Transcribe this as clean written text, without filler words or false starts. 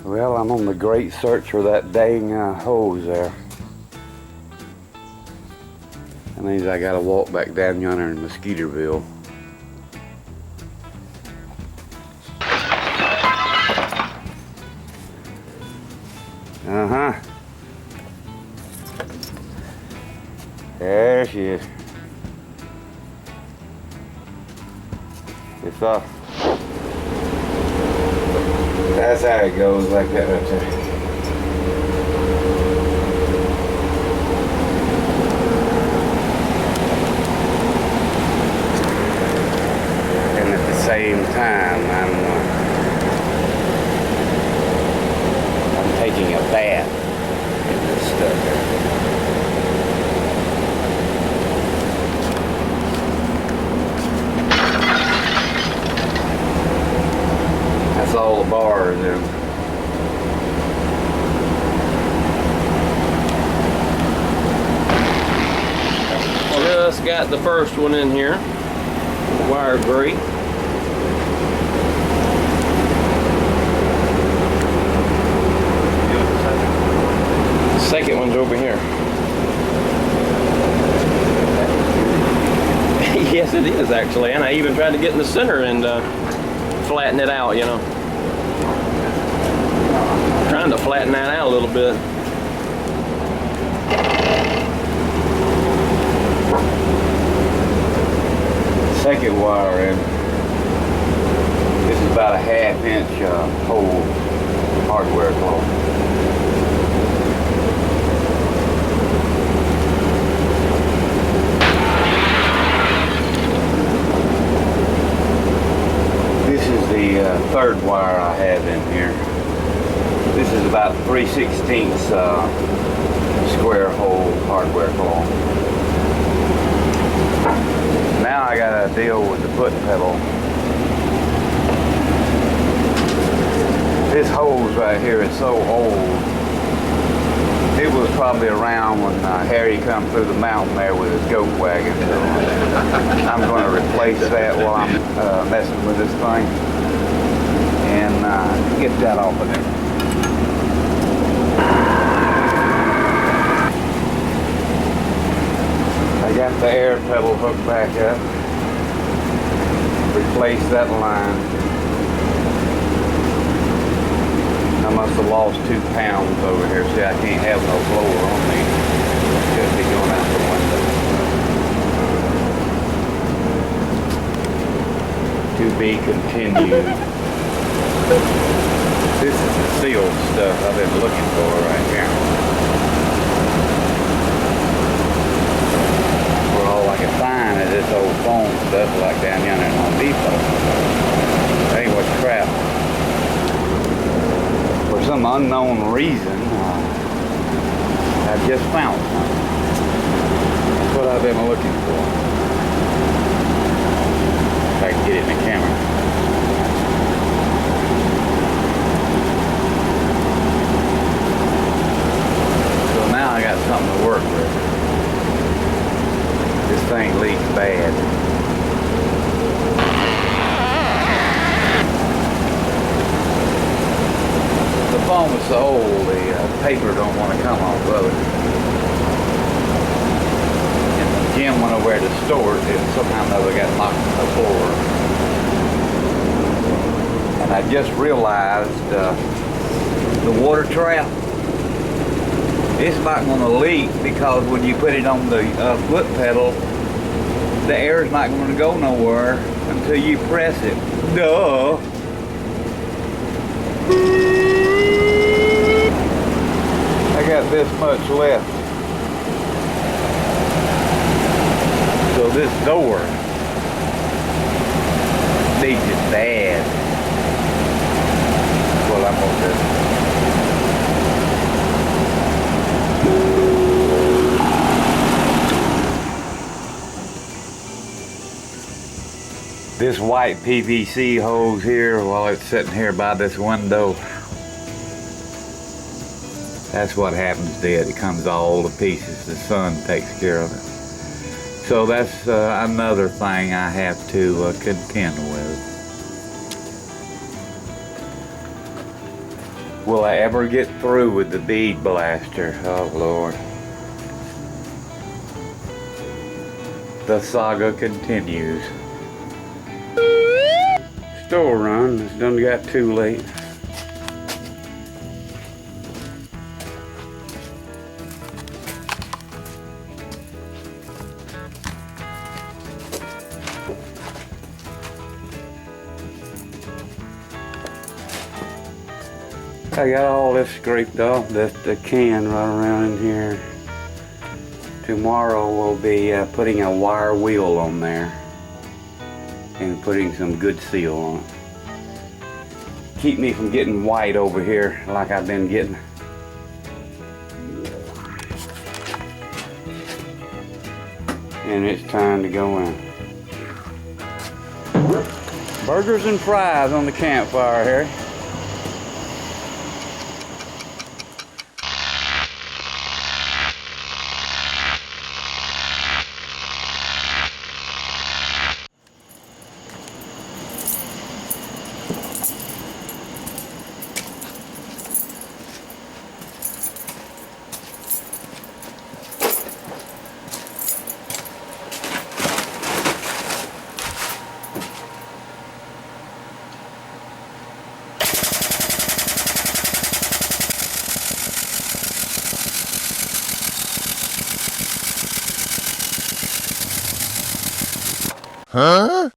Well, I'm on the great search for that dang hose there. That means I gotta walk back down yonder in Mosquitoeville. Uh-huh. There she is. It's off. That's how it goes, like that right there. And at the same time, I'm taking a bath in this stuff here. That's all the bars in. Well, just got the first one in here. Wire grate. The second one's over here. Yes, it is actually, and I even tried to get in the center and flatten it out, you know. Trying to flatten that out a little bit. Second wire in. This is about a 1/2 inch hole hardware cloth. This is the third wire I have in here. This is about 3/16 square hole hardware cloth. Now I gotta deal with the foot pedal. This hose right here is so old. It was probably around when Harry come through the mountain there with his goat wagon. So I'm going to replace that while I'm messing with this thing and get that off of there. I got the air pedal hooked back up. Replace that line. I must have lost 2 pounds over here. See, I can't have no blower on me. Should be going out the window. To be continued. This is the sealed stuff I've been looking for right here. All I can find is this old foam stuff like down yonder in Home Depot. That ain't what crap. For some unknown reason, I've just found something. That's what I've been looking for. If I can get it in the camera. So now I got something to work with. This thing leaks bad. The foam is so old, the paper don't want to come off of it. And when Jim went over there to store it, it somehow or another got knocked on the floor. And I just realized the water trap, it's not going to leak because when you put it on the foot pedal, the air is not going to go nowhere until you press it. Duh! I got this much left. So this door needs it bad. That's what I'm going to do. This white PVC hose here, while it's sitting here by this window, that's what happens to it. It comes all to pieces. The sun takes care of it. So that's another thing I have to contend with. Will I ever get through with the bead blaster? Oh Lord. The saga continues. Store run, it's done got too late. I got all this scraped off, the can right around in here. Tomorrow we'll be putting a wire wheel on there and putting some good seal on it. Keep me from getting white over here like I've been getting. And it's time to go in. Burgers and fries on the campfire, Harry. Huh?